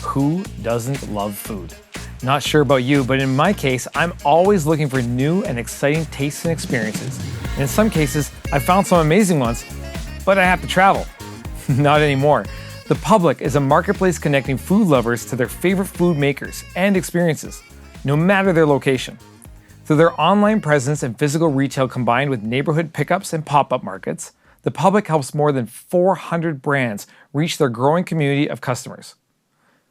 Who doesn't love food? Not sure about you, but in my case, I'm always looking for new and exciting tastes and experiences. And in some cases, I found some amazing ones, but I have to travel. Not anymore. The Public is a marketplace connecting food lovers to their favorite food makers and experiences, no matter their location. Through their online presence and physical retail combined with neighborhood pickups and pop-up markets, The Public helps more than 400 brands reach their growing community of customers.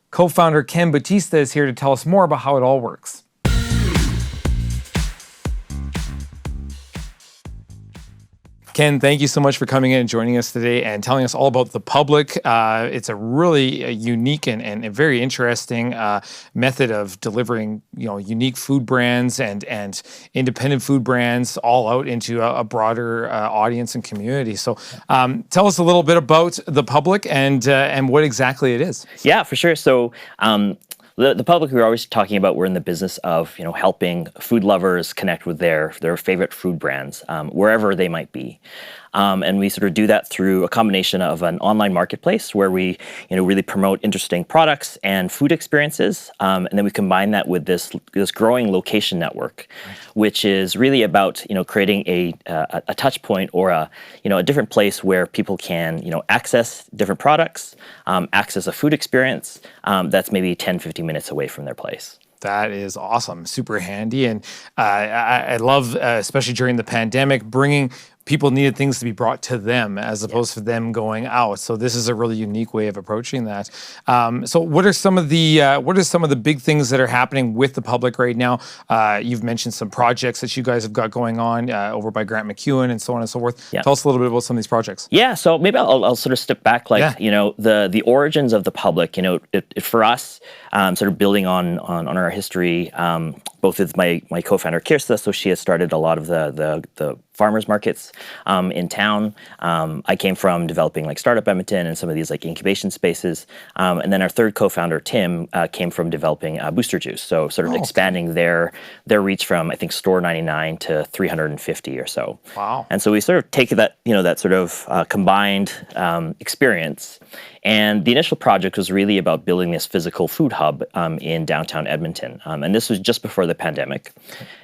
Co-founder Ken Bautista is here to tell us more about how it all works. Ken, thank you so much for coming in and joining us today and telling us all about The Public. It's a really unique and very interesting method of delivering, unique food brands and independent food brands all out into a broader audience and community. So, tell us a little bit about The Public and what exactly it is. Yeah, for sure. So, The Public, we're always talking about, we're in the business of helping food lovers connect with their favorite food brands wherever they might be. And we sort of do that through a combination of an online marketplace where we really promote interesting products and food experiences. And then we combine that with this growing location network, which is really about creating a touch point or a different place where people can access different products, access a food experience that's maybe 10, 15 minutes away from their place. That is awesome. Super handy. And I love, especially during the pandemic, bringing people needed things to be brought to them as opposed to them going out. So this is a really unique way of approaching that. So what are some of the big things that are happening with The Public right now? You've mentioned some projects that you guys have got going on over by Grant MacEwan and so on and so forth. Yeah. Tell us a little bit about some of these projects. Yeah. So maybe I'll sort of step back, the origins of The Public. For us, sort of building on our history, both with my co-founder Kirsta, so she has started a lot of the farmers markets in town. I came from developing like Startup Edmonton and some of these like incubation spaces. And then our third co-founder, Tim, came from developing Booster Juice. So sort of expanding their reach from, I think, store 99 to 350 or so. Wow. And so we sort of take that, that sort of combined experience. And the initial project was really about building this physical food hub in downtown Edmonton. And this was just before the pandemic.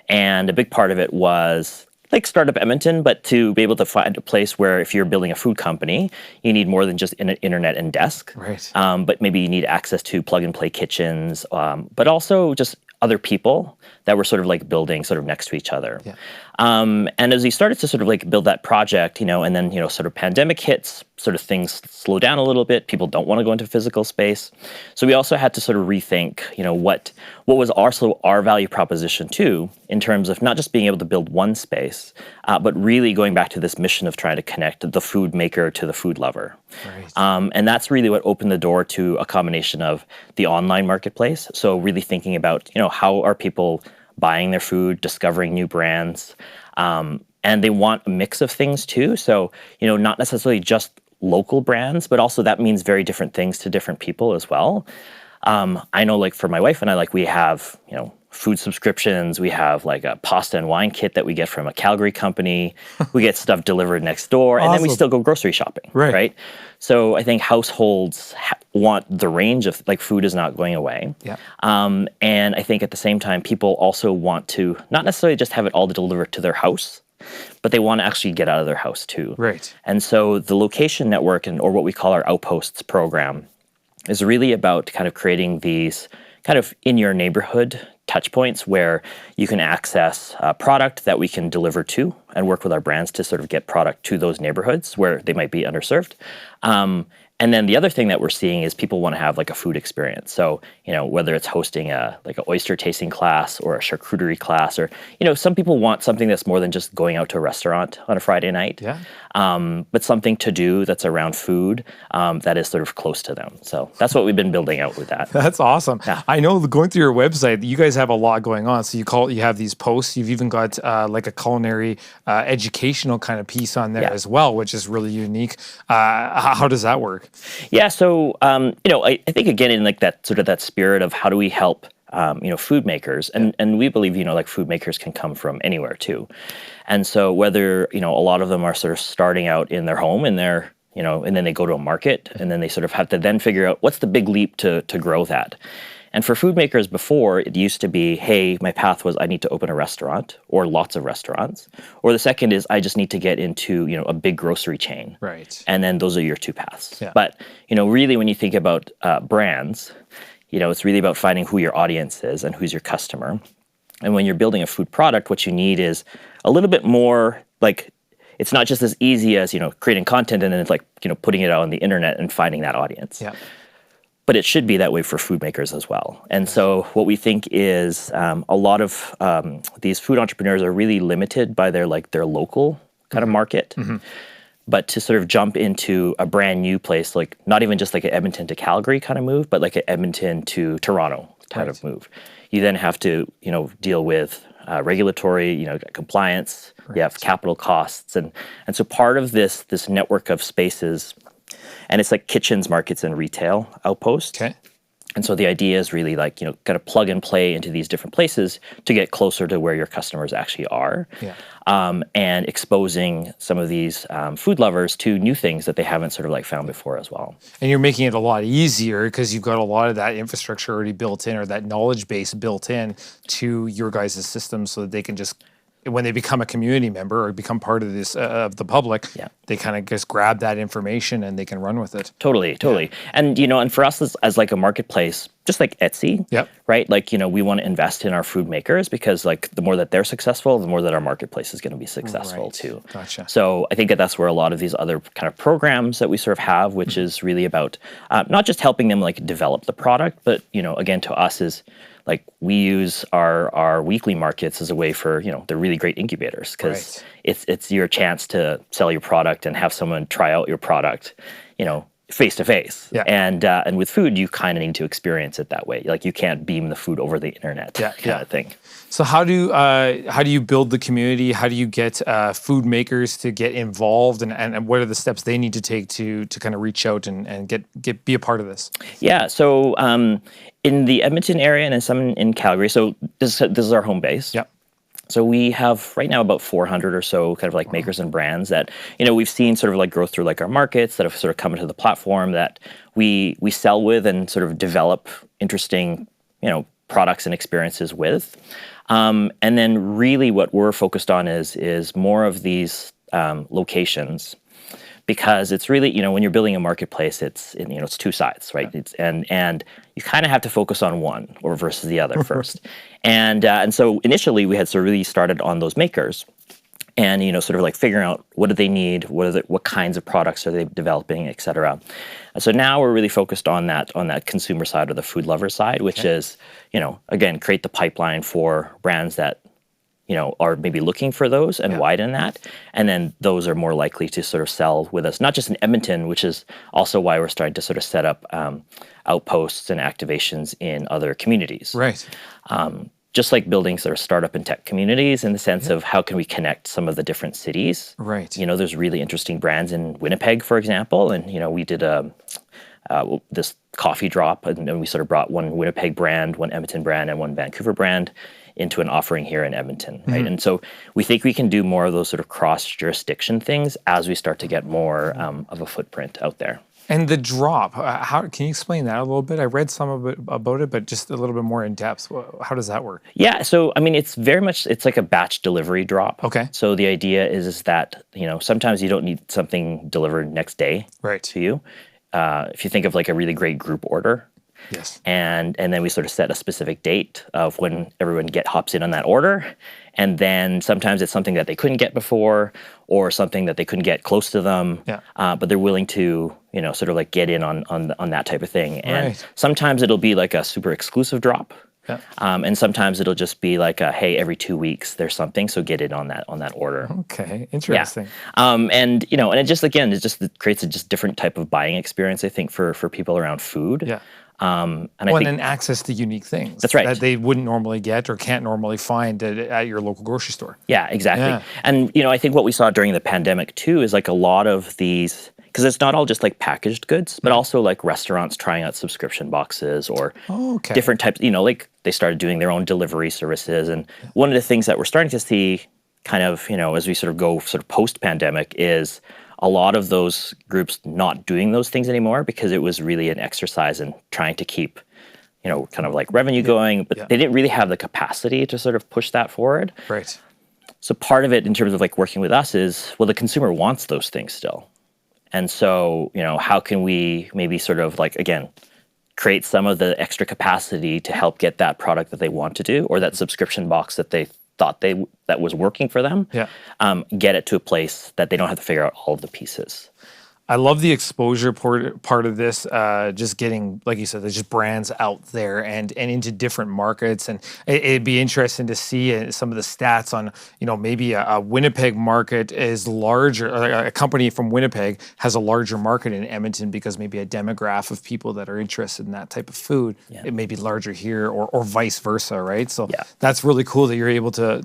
And a big part of it was like Startup Edmonton, but to be able to find a place where if you're building a food company, you need more than just internet and desk. Right. But maybe you need access to plug-and-play kitchens, but also just other people that were sort of like building sort of next to each other. Yeah. And as we started to sort of like build that project, and then, sort of pandemic hits, sort of things slow down a little bit. People don't want to go into physical space. So we also had to sort of rethink, what was also our value proposition too, in terms of not just being able to build one space, but really going back to this mission of trying to connect the food maker to the food lover. Right. And that's really what opened the door to a combination of the online marketplace. So really thinking about, how are people buying their food, discovering new brands, and they want a mix of things too. So, not necessarily just local brands, but also that means very different things to different people as well. I know, like for my wife and I, like we have, food subscriptions. We have like a pasta and wine kit that we get from a Calgary company. We get stuff delivered next door, and then we still go grocery shopping, right? So I think households want the range of, like, food is not going away. Yeah. And I think at the same time, people also want to not necessarily just have it all delivered to their house, but they want to actually get out of their house too. Right. And so the location network, or what we call our Outposts program, is really about kind of creating these kind of in your neighborhood touch points where you can access a product that we can deliver to and work with our brands to sort of get product to those neighborhoods where they might be underserved. And then the other thing that we're seeing is people want to have like a food experience. So, whether it's hosting an oyster tasting class or a charcuterie class, or, some people want something that's more than just going out to a restaurant on a Friday night. Yeah. But something to do that's around food that is sort of close to them. So that's what we've been building out with that. That's awesome. Yeah. I know, going through your website, you guys have a lot going on. So you have these posts. You've even got like a culinary educational kind of piece on there as well, which is really unique. How does that work? Yeah, so I think again in like that sort of that spirit of how do we help food makers, and we believe like food makers can come from anywhere too, and so whether a lot of them are sort of starting out in their home in their and then they go to a market, and then they sort of have to then figure out what's the big leap to grow that. And for food makers before, it used to be, hey, my path was I need to open a restaurant or lots of restaurants. Or the second is I just need to get into, a big grocery chain. Right. And then those are your two paths. Yeah. But, really when you think about brands, it's really about finding who your audience is and who's your customer. And when you're building a food product, what you need is a little bit more like, it's not just as easy as, creating content and then it's like, putting it out on the internet and finding that audience. Yeah. But it should be that way for food makers as well. And so what we think is a lot of these food entrepreneurs are really limited by their local kind of market. Mm-hmm. But to sort of jump into a brand new place, like not even just like an Edmonton to Calgary kind of move, but like an Edmonton to Toronto kind of move. You then have to, deal with regulatory, compliance. Right. You have capital costs, and so part of this network of spaces, and it's like kitchens, markets, and retail outposts. Okay. And so the idea is really like, kind of plug and play into these different places to get closer to where your customers actually are. Yeah. And exposing some of these food lovers to new things that they haven't sort of like found before as well. And you're making it a lot easier because you've got a lot of that infrastructure already built in, or that knowledge base built in to your guys' system, so that they can just, when they become a community member or become part of this of the public, they kind of just grab that information and they can run with it. Totally. Yeah. And and for us as like a marketplace, just like Etsy, right? Like we want to invest in our food makers because like the more that they're successful, the more that our marketplace is going to be successful too. Gotcha. So I think that's where a lot of these other kind of programs that we sort of have, which is really about not just helping them like develop the product, but again to us is like we use our weekly markets as a way for, they're really great incubators because it's your chance to sell your product and have someone try out your product, face to face. And with food, you kind of need to experience it that way. Like you can't beam the food over the internet kind of thing. So how do you build the community? How do you get food makers to get involved, and what are the steps they need to take to kind of reach out and be a part of this? Yeah. So in the Edmonton area and some in Calgary, so this is our home base. Yeah. So we have right now about 400 or so kind of like makers and brands that, we've seen sort of like growth through like our markets that have sort of come into the platform that we sell with and sort of develop interesting, products and experiences with. And then really what we're focused on is more of these locations, because it's really, when you're building a marketplace, it's two sides, right? And you kind of have to focus on one or versus the other first. And so initially we had sort of really started on those makers and, sort of like figuring out what do they need, what kinds of products are they developing, et cetera. And so now we're really focused on that consumer side or the food lover side, which is, again, create the pipeline for brands that are maybe looking for those and widen that. And then those are more likely to sort of sell with us, not just in Edmonton, which is also why we're starting to sort of set up outposts and activations in other communities. Right. Just like building sort of startup and tech communities in the sense of how can we connect some of the different cities. Right. There's really interesting brands in Winnipeg, for example. And, we did this coffee drop and we sort of brought one Winnipeg brand, one Edmonton brand, and one Vancouver brand into an offering here in Edmonton, right? And so we think we can do more of those sort of cross-jurisdiction things as we start to get more of a footprint out there. And the drop, how can you explain that a little bit? I read some of it about it, but just a little bit more in depth. How does that work? Yeah, so I mean, it's like a batch delivery drop. Okay. So the idea is that sometimes you don't need something delivered next day to you. If you think of like a really great group order. Yes. And then we sort of set a specific date of when everyone hops in on that order. And then sometimes it's something that they couldn't get before or something that they couldn't get close to them. Yeah. But they're willing to, sort of like get in on that type of thing. And sometimes it'll be like a super exclusive drop. Yeah. And sometimes it'll just be like hey, every 2 weeks there's something, so get in on that order. Okay, interesting. Yeah. And it just it creates a just different type of buying experience, I think, for people around food. Yeah. And then access to unique things. That's right. That they wouldn't normally get or can't normally find at your local grocery store. Yeah, exactly. Yeah. And, I think what we saw during the pandemic too is like a lot of these, because it's not all just like packaged goods, but also like restaurants trying out subscription boxes or different types, like they started doing their own delivery services. And one of the things that we're starting to see kind of, as we sort of go sort of post-pandemic is a lot of those groups not doing those things anymore because it was really an exercise in trying to keep, kind of like revenue going, but they didn't really have the capacity to sort of push that forward. Right. So part of it in terms of like working with us is, well, the consumer wants those things still. And so, how can we maybe sort of like, again, create some of the extra capacity to help get that product that they want to do, or that subscription box that they thought that was working for them, get it to a place that they don't have to figure out all of the pieces. I love the exposure part of this, just getting, like you said, there's just brands out there and into different markets. And it'd be interesting to see some of the stats on, maybe a Winnipeg market is larger, or a company from Winnipeg has a larger market in Edmonton because maybe a demographic of people that are interested in that type of food, it may be larger here or vice versa, right? So that's really cool that you're able to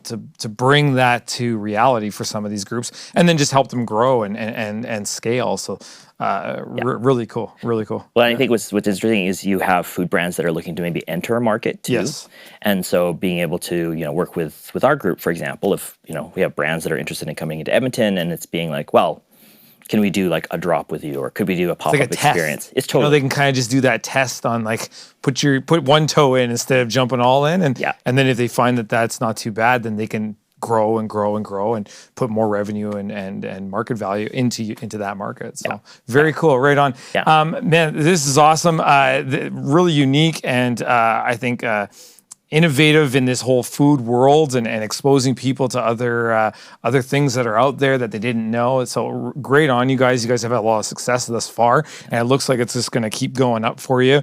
bring that to reality for some of these groups and then just help them grow and scale. So really cool, really cool. Well, I think what's interesting is you have food brands that are looking to maybe enter a market too. Yes. And so being able to, work with our group, for example, if, we have brands that are interested in coming into Edmonton and it's being like, well, can we do like a drop with you, or could we do a pop-up experience? It's totally. They can kind of just do that test on like put one toe in instead of jumping all in, and then if they find that that's not too bad, then they can grow and grow and grow and put more revenue and market value into that market. So very cool. Right on. Man, this is awesome. Really unique, and I think innovative in this whole food world and exposing people to other things that are out there that they didn't know. So great on you guys. You guys have had a lot of success thus far, and it looks like it's just going to keep going up for you.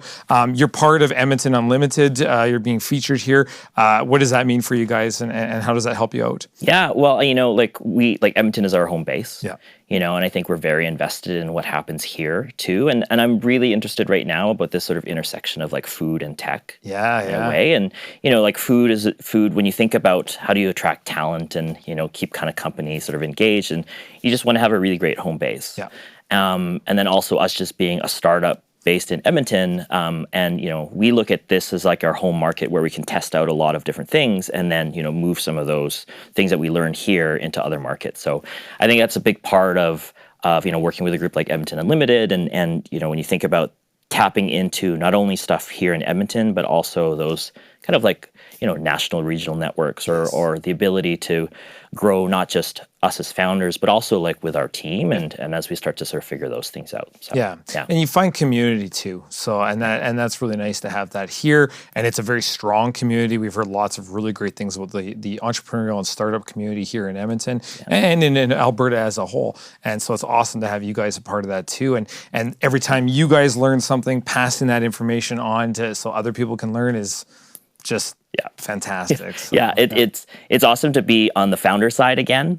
You're part of Edmonton Unlimited. You're being featured here. What does that mean for you guys, and how does that help you out? Yeah, well, Edmonton is our home base. Yeah. And I think we're very invested in what happens here too. And I'm really interested right now about this sort of intersection of like food and tech in a way. And, like food, when you think about how do you attract talent and, keep kind of companies sort of engaged, and you just want to have a really great home base. Yeah. And then also us just being a startup based in Edmonton, and we look at this as like our home market where we can test out a lot of different things and then move some of those things that we learned here into other markets. So I think that's a big part of working with a group like Edmonton Unlimited, and when you think about tapping into not only stuff here in Edmonton but also those kind of like national regional networks, or the ability to grow not just us as founders but also like with our team and as we start to sort of figure those things out. So, and you find community too. So and that's really nice to have that here, and it's a very strong community. We've heard lots of really great things about the entrepreneurial and startup community here in Edmonton and in Alberta as a whole. And so it's awesome to have you guys a part of that too. And every time you guys learn something, passing that information on so other people can learn is just fantastic. So, it's awesome to be on the founder side again.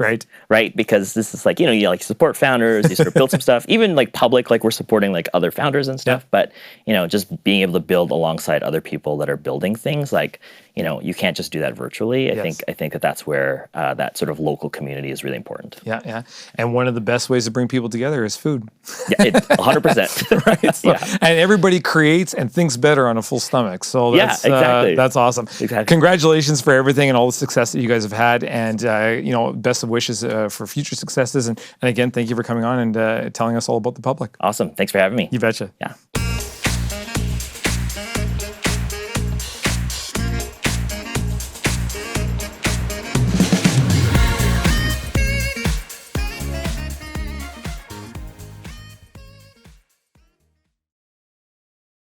Right. Because this is like, you like support founders, you sort of build some stuff, even like public, like we're supporting like other founders and stuff. But, just being able to build alongside other people that are building things, like, you can't just do that virtually. I think that's where that sort of local community is really important. Yeah. And one of the best ways to bring people together is food. 100%. Right. So, and everybody creates and thinks better on a full stomach. So that's, exactly. That's awesome. Exactly. Congratulations for everything and all the success that you guys have had, and best of wishes for future successes. And again, thank you for coming on and telling us all about The Public. Awesome. Thanks for having me. You betcha. Yeah.